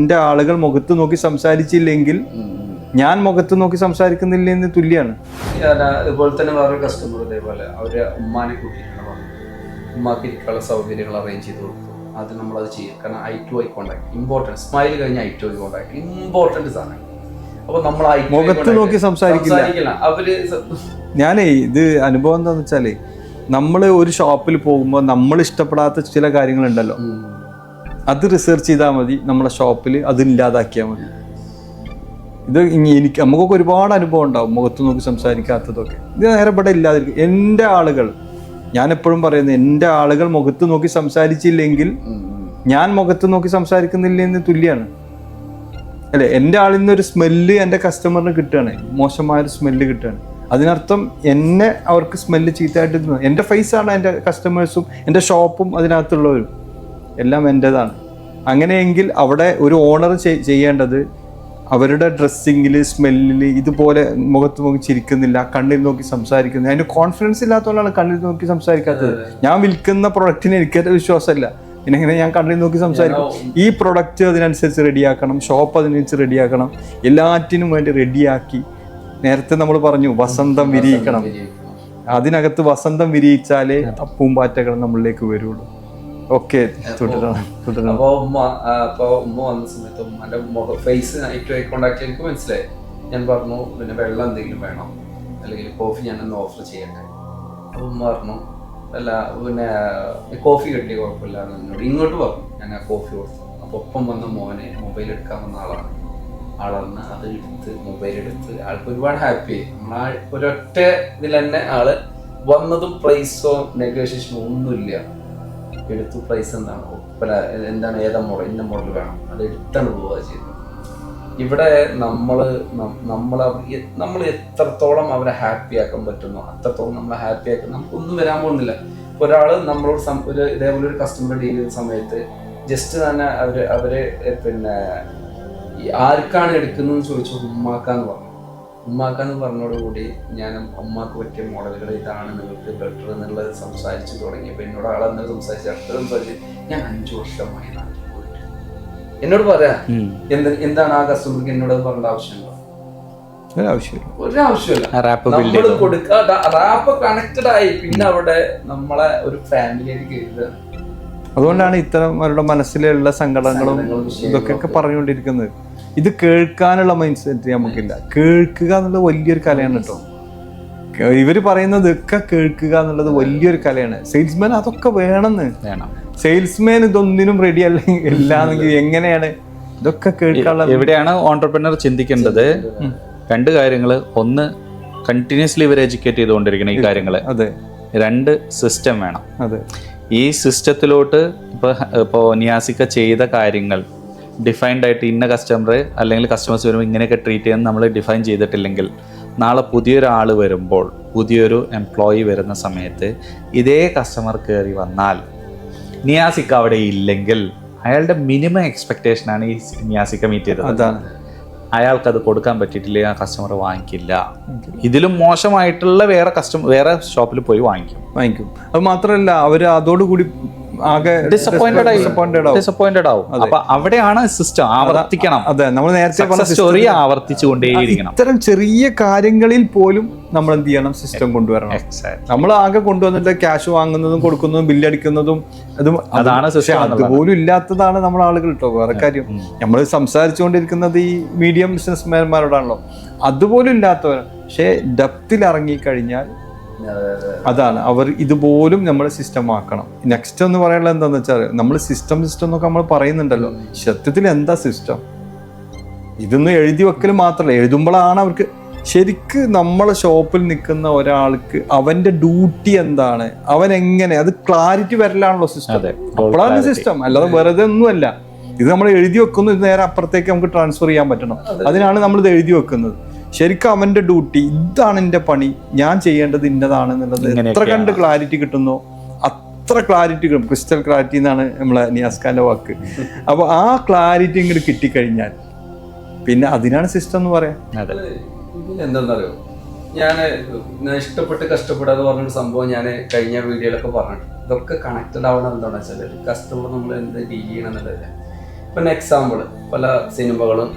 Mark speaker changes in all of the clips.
Speaker 1: എന്റെ ആളുകൾ മുഖത്ത് നോക്കി സംസാരിച്ചില്ലെങ്കിൽ ഞാൻ മുഖത്ത് നോക്കി സംസാരിക്കുന്നില്ല എന്ന് തുല്യാണ്.
Speaker 2: അതുപോലെ തന്നെ വേറൊരു കസ്റ്റമർ ഇതേപോലെ അവര് ഉമ്മാനെ കൂട്ടിയിട്ടാണ് പറഞ്ഞത്. ഉമ്മാക്ക് ഇരിക്കാനുള്ള സൗകര്യങ്ങൾ അറേഞ്ച് ചെയ്ത് കൊടുത്തു. അത് നമ്മളത് ചെയ്യും. കാരണം eye to eye contact important. Smile കഴിഞ്ഞ eye to eye contact important സാധനം. അപ്പൊ നമ്മൾ
Speaker 1: മുഖത്ത് നോക്കി സംസാരിക്കില്ല.
Speaker 2: അവര്
Speaker 1: ഞാനേ ഇത് അനുഭവം എന്താന്ന് വെച്ചാല്, നമ്മൾ ഒരു ഷോപ്പിൽ പോകുമ്പോൾ നമ്മൾ ഇഷ്ടപ്പെടാത്ത ചില കാര്യങ്ങളുണ്ടല്ലോ, അത് റിസർച്ച് ചെയ്താൽ മതി. നമ്മളെ ഷോപ്പിൽ അത് ഇല്ലാതാക്കിയാൽ മതി. ഇത് നമുക്കൊക്കെ ഒരുപാട് അനുഭവം ഉണ്ടാവും മുഖത്ത് നോക്കി സംസാരിക്കാത്തതൊക്കെ. ഇത് നേരെ ഇവിടെ ഇല്ലാതിരിക്കും. എൻ്റെ ആളുകൾ, ഞാൻ എപ്പോഴും പറയുന്നത്, എൻ്റെ ആളുകൾ മുഖത്ത് നോക്കി സംസാരിച്ചില്ലെങ്കിൽ ഞാൻ മുഖത്ത് നോക്കി സംസാരിക്കുന്നില്ല എന്ന് തുല്യാണ്. അല്ലെ, എൻ്റെ ആളിൽ നിന്നൊരു സ്മെല്ല് എൻ്റെ കസ്റ്റമറിന് കിട്ടുകയാണ്, മോശമായൊരു സ്മെല്ല് കിട്ടുകയാണ്. അതിനർത്ഥം എന്നെ അവർക്ക് സ്മെല്ല് ചീത്തയായിട്ട് എൻ്റെ ഫേസാണ് എൻ്റെ കസ്റ്റമേഴ്സും എൻ്റെ ഷോപ്പും അതിനകത്തുള്ളവരും എല്ലാം എൻ്റെതാണ്. അങ്ങനെയെങ്കിൽ അവിടെ ഒരു ഓണർ ചെയ്യേണ്ടത് അവരുടെ ഡ്രസ്സിങ്ങിൽ, സ്മെല്ലിൽ ഇതുപോലെ മുഖത്ത് നോക്കി ചിരിക്കുന്നില്ല, കണ്ണിൽ നോക്കി സംസാരിക്കുന്നില്ല. അതിന് കോൺഫിഡൻസ് ഇല്ലാത്തതുകൊണ്ടാണ് കണ്ണിൽ നോക്കി സംസാരിക്കാത്തത്. ഞാൻ വിൽക്കുന്ന പ്രൊഡക്റ്റിന് എനിക്കത് വിശ്വാസമല്ല, പിന്നെ ഞാൻ കണ്ണിൽ നോക്കി സംസാരിക്കും. ഈ പ്രൊഡക്റ്റ് അതിനനുസരിച്ച് റെഡിയാക്കണം, ഷോപ്പ് അതിനനുസരിച്ച് റെഡിയാക്കണം, എല്ലാറ്റിനും വേണ്ടി റെഡിയാക്കി. നേരത്തെ നമ്മൾ പറഞ്ഞു വസന്തം വിരിയിക്കണം. അതിനകത്ത് വസന്തം വിരിയിച്ചാലേ പൂമ്പാറ്റകൾ നമ്മളിലേക്ക് വരുള്ളൂ. ഓക്കെ,
Speaker 2: അപ്പൊ ഉമ്മ വന്ന സമയത്ത് ഉമ്മന്റെ ഫേസ് ഐ കോണ്ടാക്ട് എനിക്ക് മനസ്സിലായി. ഞാൻ പറഞ്ഞു പിന്നെ വെള്ളം എന്തെങ്കിലും വേണം, അല്ലെങ്കിൽ കോഫി ഞാനൊന്ന് ഓഫർ ചെയ്യട്ടെ. അപ്പൊ ഉമ്മ പറഞ്ഞു അല്ല പിന്നെ കോഫി കിട്ടിയ കുഴപ്പമില്ല എന്നോട് ഇങ്ങോട്ട് പറഞ്ഞു. ഞാൻ ആ കോഫി കൊടുത്തു. അപ്പൊ ഒപ്പം വന്ന മോനെ മൊബൈൽ എടുക്കാൻ വന്ന ആളന്ന് അത് എടുത്ത് മൊബൈൽ എടുത്ത് ആൾക്ക് ഒരുപാട് ഹാപ്പി ആയി. നമ്മളാ ഒരൊറ്റ ഇതിൽ തന്നെ ആള് വന്നതും പ്രൈസോ നെഗോഷിയേഷനോ ഒന്നുമില്ല. എടുത്തു. പ്രൈസ് എന്താണ് ഏതാ മോഡൽ, ഇന്ന മോഡൽ വേണം, അത് എടുത്താണ് പോവുക ചെയ്തത്. ഇവിടെ നമ്മൾ എത്രത്തോളം അവരെ ഹാപ്പി ആക്കാൻ പറ്റുന്നോ അത്രത്തോളം നമ്മളെ ഹാപ്പി ആക്കാൻ നമുക്കൊന്നും വരാൻ പോകുന്നില്ല. ഒരാൾ നമ്മളോട് ഒരു ഇതേപോലെ ഒരു കസ്റ്റമർ ഡീൽ ചെയ്യുന്ന സമയത്ത് ജസ്റ്റ് തന്നെ അവര് പിന്നെ ആർക്കാണ് എടുക്കുന്നതെന്ന് ചോദിച്ചു. ഉമ്മാക്കാന്ന് പറഞ്ഞോടുകൂടി ഞാൻ ഉമ്മാക്ക് പറ്റിയ മോഡലുകൾ ഇതാണ് നിങ്ങൾക്ക് ബെറ്റർ എന്നുള്ളത് സംസാരിച്ച് തുടങ്ങിയപ്പോൾ എന്നോട് ആളെന്നാൽ സംസാരിച്ച് ഞാൻ 5 വർഷമായി നാട്ടിൽ പോയിട്ട് എന്നോട് പറയാ എന്താണ് ആ കസ്റ്റമർക്ക് എന്നോട് പറഞ്ഞ ആവശ്യമുണ്ടോ? ഒരാവശ്യമില്ല. നമ്മൾ കൊടുക്കുക, റാപ്പ് കണക്റ്റഡ് ആയി. പിന്നെ അവിടെ നമ്മളെ ഒരു ഫാമിലിയിലേക്ക് കയറുക.
Speaker 1: അതുകൊണ്ടാണ് ഇത്തരം അവരുടെ മനസ്സിലുള്ള സങ്കടങ്ങളും ഇതൊക്കെ പറഞ്ഞുകൊണ്ടിരിക്കുന്നത്. ഇത് കേൾക്കാനുള്ള മൈൻഡ് സെറ്റ് നമുക്കില്ല. കേൾക്കുക എന്നുള്ളത് വലിയൊരു കലയാണ് കേട്ടോ. ഇവര് പറയുന്നത് ഒക്കെ കേൾക്കുക എന്നുള്ളത് വലിയൊരു കലയാണ്. സെയിൽസ്മാൻ അതൊക്കെ വേണമെന്ന്. സെയിൽസ്മാൻ ഇതൊന്നിനും റെഡി അല്ലാന്നെങ്കിൽ എങ്ങനെയാണ് ഇതൊക്കെ കേൾക്കാനുള്ള?
Speaker 3: എവിടെയാണ് ഓൺട്രപ്രനർ ചിന്തിക്കേണ്ടത്? 2 കാര്യങ്ങൾ. ഒന്ന്, കണ്ടിന്യൂസ്ലി ഇവർ എഡ്യൂക്കേറ്റ് ചെയ്തുകൊണ്ടിരിക്കണം ഈ കാര്യങ്ങള്. 2, സിസ്റ്റം വേണം. ഈ സിസ്റ്റത്തിലോട്ട് ഇപ്പോൾ നിയാസിക്ക ചെയ്ത കാര്യങ്ങൾ ഡിഫൈൻഡ് ആയിട്ട് ഇന്ന കസ്റ്റമർ അല്ലെങ്കിൽ കസ്റ്റമേഴ്സ് വരുമ്പോൾ ഇങ്ങനെയൊക്കെ ട്രീറ്റ് ചെയ്യാൻ നമ്മൾ ഡിഫൈൻ ചെയ്തിട്ടില്ലെങ്കിൽ നാളെ പുതിയൊരാൾ വരുമ്പോൾ, പുതിയൊരു എംപ്ലോയി വരുന്ന സമയത്ത് ഇതേ കസ്റ്റമർ കയറി വന്നാൽ നിയാസിക്ക അവിടെ ഇല്ലെങ്കിൽ അയാളുടെ മിനിമം എക്സ്പെക്റ്റേഷനാണ് ഈ നിയാസിക്ക മീറ്റ് ചെയ്തത്.
Speaker 1: അതാണ്
Speaker 3: അയാൾക്കത് കൊടുക്കാൻ പറ്റിയിട്ടില്ല, ആ കസ്റ്റമർ വാങ്ങിക്കില്ല. ഇതിലും മോശമായിട്ടുള്ള വേറെ ഷോപ്പിൽ പോയി വാങ്ങിക്കും. അത്
Speaker 1: മാത്രമല്ല അവർ അതോടുകൂടി ആകെ
Speaker 3: ഡിസപ്പോയിന്റഡ് ആവും. അപ്പൊ അവിടെയാണ് സിസ്റ്റം ആവർത്തിക്കണം.
Speaker 1: അതെ, നമ്മൾ നേരത്തെ പറഞ്ഞ
Speaker 3: സ്റ്റോറി ആവർത്തിച്ചുകൊണ്ടേയിരിക്കണം.
Speaker 1: ഇത്തരം ചെറിയ കാര്യങ്ങളിൽ പോലും നമ്മൾ എന്ത് ചെയ്യണം? സിസ്റ്റം കൊണ്ടുവരണം. നമ്മൾ ആകെ കൊണ്ടുവന്നിട്ട് ക്യാഷ് വാങ്ങുന്നതും കൊടുക്കുന്നതും ബില്ലടിക്കുന്നതും
Speaker 3: അതാണ് സിസ്റ്റം.
Speaker 1: അതുപോലും ഇല്ലാത്തതാണ് നമ്മളെ ആളുകൾ കേട്ടോ. വേറെ കാര്യം, നമ്മൾ സംസാരിച്ചുകൊണ്ടിരിക്കുന്നത് ഈ മീഡിയം ബിസിനസ്മാൻമാരോടാണല്ലോ. അതുപോലും ഇല്ലാത്തവർ. പക്ഷേ ഡെപ്തിൽ ഇറങ്ങിക്കഴിഞ്ഞാൽ അതാണ് അവർ ഇതുപോലും നമ്മൾ സിസ്റ്റം ആക്കണം. നെക്സ്റ്റ് എന്ന് പറയാനുള്ളത് എന്താന്ന് വെച്ചാൽ, നമ്മൾ സിസ്റ്റം എന്നൊക്കെ നമ്മൾ പറയുന്നുണ്ടല്ലോ, സത്യത്തിൽ എന്താ സിസ്റ്റം? ഇതൊന്നും എഴുതി വെക്കൽ മാത്രമല്ല, എഴുതുമ്പോഴാണ് അവർക്ക് ശരിക്ക് നമ്മളെ ഷോപ്പിൽ നിൽക്കുന്ന ഒരാൾക്ക് അവന്റെ ഡ്യൂട്ടി എന്താണ്, അവൻ എങ്ങനെ, അത് ക്ലാരിറ്റി വരലാണല്ലോ സിസ്റ്റം. അപ്പോഴാണ് സിസ്റ്റം, അല്ലാതെ വെറുതെ ഒന്നുമല്ല. ഇത് നമ്മൾ എഴുതി വെക്കുന്നു, ഇത് നേരെ അപ്പുറത്തേക്ക് നമുക്ക് ട്രാൻസ്ഫർ ചെയ്യാൻ പറ്റണം. അതിനാണ് നമ്മളിത് എഴുതി വെക്കുന്നത്. ശരിക്കും അവന്റെ ഡ്യൂട്ടി ഇതാണ്, എൻ്റെ പണി, ഞാൻ ചെയ്യേണ്ടത് ഇന്നതാണെന്നുള്ളത് എത്ര കണ്ട് ക്ലാരിറ്റി കിട്ടുന്നോ അത്ര ക്ലാരിറ്റി കിട്ടും. ക്രിസ്റ്റൽ ക്ലാരിറ്റി എന്നാണ് നമ്മളെ നിയാസ്ഖാന്റെ വാക്ക്. അപ്പൊ ആ ക്ലാരിറ്റി ഇങ്ങോട്ട് കിട്ടിക്കഴിഞ്ഞാൽ പിന്നെ അതിനാണ് സിസ്റ്റം എന്ന് പറയാം.
Speaker 2: എന്താണെന്നറിയോ, ഞാൻ ഇഷ്ടപ്പെട്ട് കഷ്ടപ്പെടാതെ പറഞ്ഞൊരു സംഭവം ഞാൻ കഴിഞ്ഞ വീഡിയോയിലൊക്കെ പറഞ്ഞിട്ടുണ്ട്. ഇതൊക്കെ കണക്റ്റഡ് ആവണം. എന്താണെന്ന് വെച്ചാൽ കസ്റ്റമർ നമ്മൾ എന്ത് ഡീൽ ചെയ്യണം എന്നുള്ളതല്ല. പിന്നെ എക്സാമ്പിൾ പല സിനിമകളും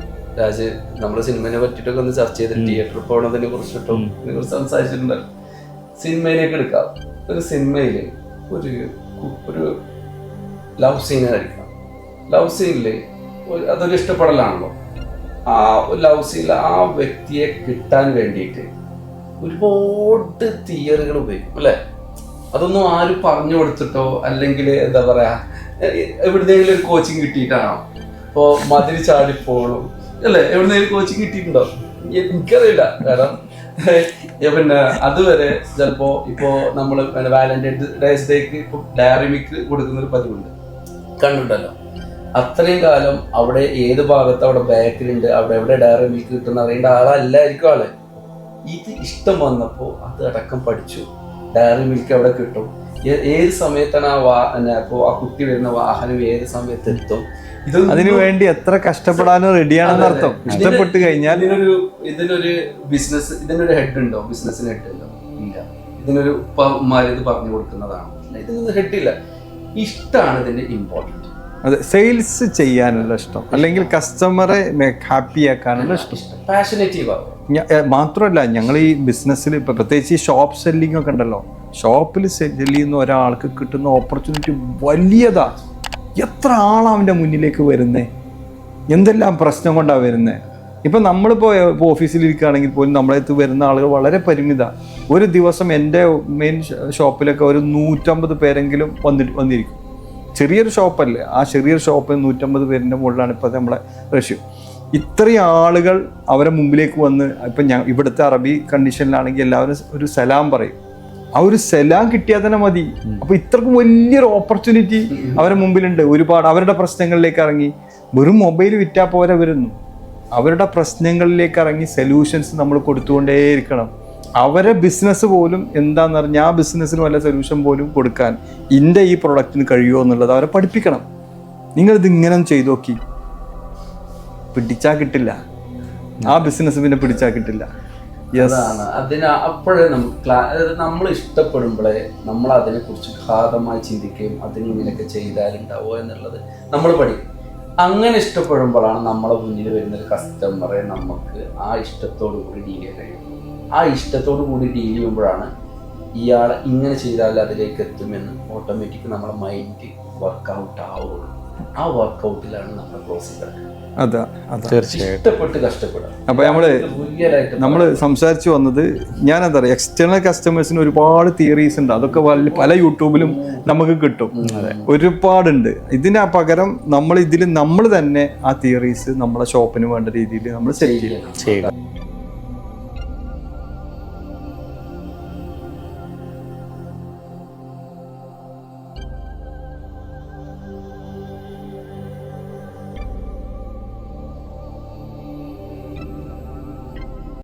Speaker 2: നമ്മൾ സിനിമയെ പറ്റിയിട്ടൊക്കെ ഒന്ന് ചർച്ച ചെയ്തിട്ട് തിയേറ്ററിൽ പോകണതിനെ കുറിച്ചിട്ടും ഇതിനെക്കുറിച്ച് സംസാരിച്ചിട്ടുണ്ടല്ലോ. സിനിമയിലേക്ക് എടുക്കാം. ഒരു സിനിമയിൽ ഒരു ലവ് സീൻ ആയിരിക്കണം. ലവ് സീനിൽ അതൊരു ഇഷ്ടപ്പെടലാണല്ലോ. ആ ലവ് സീനിൽ ആ വ്യക്തിയെ കിട്ടാൻ വേണ്ടിയിട്ട് ഒരുപാട് തിയറികൾ ഉപയോഗിക്കും അല്ലേ? അതൊന്നും ആരും പറഞ്ഞു കൊടുത്തിട്ടോ അല്ലെങ്കിൽ എന്താ പറയാ എവിടുന്നെങ്കിലും ഒരു കോച്ചിങ് കിട്ടിയിട്ടാണോ? ഇപ്പോൾ മതിൽ ചാടിപ്പോളും അല്ലേ, എവിടുന്നെങ്കിലും കോച്ചിങ് കിട്ടിയിട്ടുണ്ടോ? എനിക്കറിയില്ല. കാരണം പിന്നെ അതുവരെ ചിലപ്പോ ഇപ്പോ നമ്മൾ വാലന്റൈൻസ് ഡേക്ക് ഇപ്പൊ ഡയറി മിൽക്ക് കൊടുക്കുന്ന ഒരു പതിവുണ്ട്, കണ്ടിട്ടുണ്ടല്ലോ. അത്രയും കാലം അവിടെ ഏത് ഭാഗത്ത് അവിടെ ബാക്കിലുണ്ട്, അവിടെ എവിടെ ഡയറി മിൽക്ക് കിട്ടുന്ന അറിയേണ്ട ആളല്ലായിരിക്കും ആള്. ഇത് ഇഷ്ടം വന്നപ്പോ അത് അടക്കം പഠിച്ചു. ഡയറി മിൽക്ക് എവിടെ കിട്ടും, ഏത് സമയത്താണ് ഇപ്പോ ആ കുട്ടി വരുന്ന വാഹനം ഏത് സമയത്ത് എത്തും,
Speaker 1: അതിനു വേണ്ടി എത്ര കഷ്ടപ്പെടാനും റെഡിയാണെന്ന് അർത്ഥം. ഇഷ്ടപ്പെട്ട് കഴിഞ്ഞാൽ
Speaker 2: ഇതിനൊരു ബിസിനസ്, ഇതിനൊരു ഹെഡ് ഉണ്ടോ? ബിസിനസ്സിന് ഹെഡ് ഉണ്ടോ? ഇല്ല. ഇതിനൊരു ഇത് പറഞ്ഞു കൊടുക്കുന്നതാണ്. ഇതിനൊന്നും ഹെഡില്ല. ഇഷ്ടമാണ് ഇതിന്റെ ഇമ്പോർട്ടൻറ്റ്.
Speaker 1: അതെ, സെയിൽസ് ചെയ്യാനുള്ള ഇഷ്ടം, അല്ലെങ്കിൽ കസ്റ്റമറെ ഹാപ്പി ആക്കാനുള്ള ഇഷ്ടം,
Speaker 2: പാഷനേറ്റീവ് ആവും.
Speaker 1: മാത്രമല്ല ഞങ്ങൾ ഈ ബിസിനസ്സിൽ ഇപ്പം പ്രത്യേകിച്ച് ഈ ഷോപ്പ് സെല്ലിംഗ് ഒക്കെ ഉണ്ടല്ലോ, ഷോപ്പിൽ സെല്ല് ചെയ്യുന്ന ഒരാൾക്ക് കിട്ടുന്ന ഓപ്പർച്യൂണിറ്റി വലിയതാ. എത്ര ആളാണ് അവൻ്റെ മുന്നിലേക്ക് വരുന്നത്, എന്തെല്ലാം പ്രശ്നം കൊണ്ടാണ് വരുന്നത്. ഇപ്പം നമ്മളിപ്പോൾ ഓഫീസിലിരിക്കുകയാണെങ്കിൽ പോലും നമ്മളെ അടുത്ത് വരുന്ന ആളുകൾ വളരെ പരിമിത. ഒരു ദിവസം എൻ്റെ മെയിൻ ഷോപ്പിലൊക്കെ ഒരു 150 പേരെങ്കിലും വന്നിരിക്കും. ചെറിയൊരു ഷോപ്പല്ലേ, ആ ചെറിയൊരു ഷോപ്പിൽ 150 പേരിൻ്റെ മുകളിലാണ് ഇപ്പോൾ നമ്മളെ റേഷ്യോ. ഇത്രയും ആളുകൾ അവരെ മുമ്പിലേക്ക് വന്ന് ഇപ്പം ഇവിടുത്തെ അറബി കണ്ടീഷനിലാണെങ്കിൽ എല്ലാവരും ഒരു സലാം പറയും. ആ ഒരു സലാം കിട്ടിയാൽ തന്നെ മതി. അപ്പോൾ ഇത്രക്കും വലിയൊരു ഓപ്പർച്യൂണിറ്റി അവരുടെ മുമ്പിലുണ്ട്. ഒരുപാട് അവരുടെ പ്രശ്നങ്ങളിലേക്ക് ഇറങ്ങി, വെറും മൊബൈൽ വിറ്റാൽ പോരെ വരുന്നു, അവരുടെ പ്രശ്നങ്ങളിലേക്ക് ഇറങ്ങി സൊല്യൂഷൻസ് നമ്മൾ കൊടുത്തുകൊണ്ടേയിരിക്കണം. അവരെ ബിസിനസ് പോലും എന്താണെന്ന് പറഞ്ഞാൽ ആ ബിസിനസ്സിന് വല്ല സൊല്യൂഷൻ പോലും കൊടുക്കാൻ എൻ്റെ ഈ പ്രൊഡക്റ്റിന് കഴിയുമോ എന്നുള്ളത് അവരെ പഠിപ്പിക്കണം. നിങ്ങളിത് ഇങ്ങനെ ചെയ്തു നോക്കി, പിടിച്ചാൽ കിട്ടില്ല ആ ബിസിനസ്, പിന്നെ പിടിച്ചാൽ കിട്ടില്ല.
Speaker 2: അതാണ് അതിന് അപ്പോഴേ നമ്മൾ ഇഷ്ടപ്പെടുമ്പോഴേ നമ്മൾ അതിനെ കുറിച്ച് ഘാതമായി ചിന്തിക്കുകയും അതിന് ഇങ്ങനെയൊക്കെ ചെയ്താലുണ്ടാവുമോ എന്നുള്ളത് നമ്മൾ പഠിക്കും. അങ്ങനെ ഇഷ്ടപ്പെടുമ്പോഴാണ് നമ്മളെ മുന്നിൽ വരുന്നൊരു കസ്റ്റമറെ നമുക്ക് ആ ഇഷ്ടത്തോടു കൂടി ഡീൽ ചെയ്യാൻ കഴിയും. ആ ഇഷ്ടത്തോടു കൂടി ഡീൽ ചെയ്യുമ്പോഴാണ് ഇയാൾ ഇങ്ങനെ ചെയ്താൽ അതിലേക്ക് എത്തുമെന്ന് ഓട്ടോമാറ്റിക് നമ്മളെ മൈൻഡ് വർക്കൗട്ട് ആവുള്ളൂ. ആ വർക്കൗട്ടിലാണ് നമ്മൾ ക്ലോസ് ചെയ്തത്.
Speaker 1: അതാ
Speaker 2: ഇഷ്ടപ്പെട്ട് കഷ്ടപ്പെടുക.
Speaker 1: അപ്പോൾ നമ്മൾ സംസാരിച്ചു വന്നത് ഞാനെന്താ പറയുക, എക്സ്റ്റേണൽ കസ്റ്റമേഴ്സിന് ഒരുപാട് തിയറീസ് ഉണ്ട്. അതൊക്കെ പല യൂട്യൂബിലും നമുക്ക് കിട്ടും, ഒരുപാടുണ്ട്. ഇതിന് പകരം നമ്മൾ തന്നെ ആ തിയറീസ് നമ്മളെ ഷോപ്പിന് വേണ്ട രീതിയിൽ നമ്മൾ സെറ്റ് ചെയ്യണം.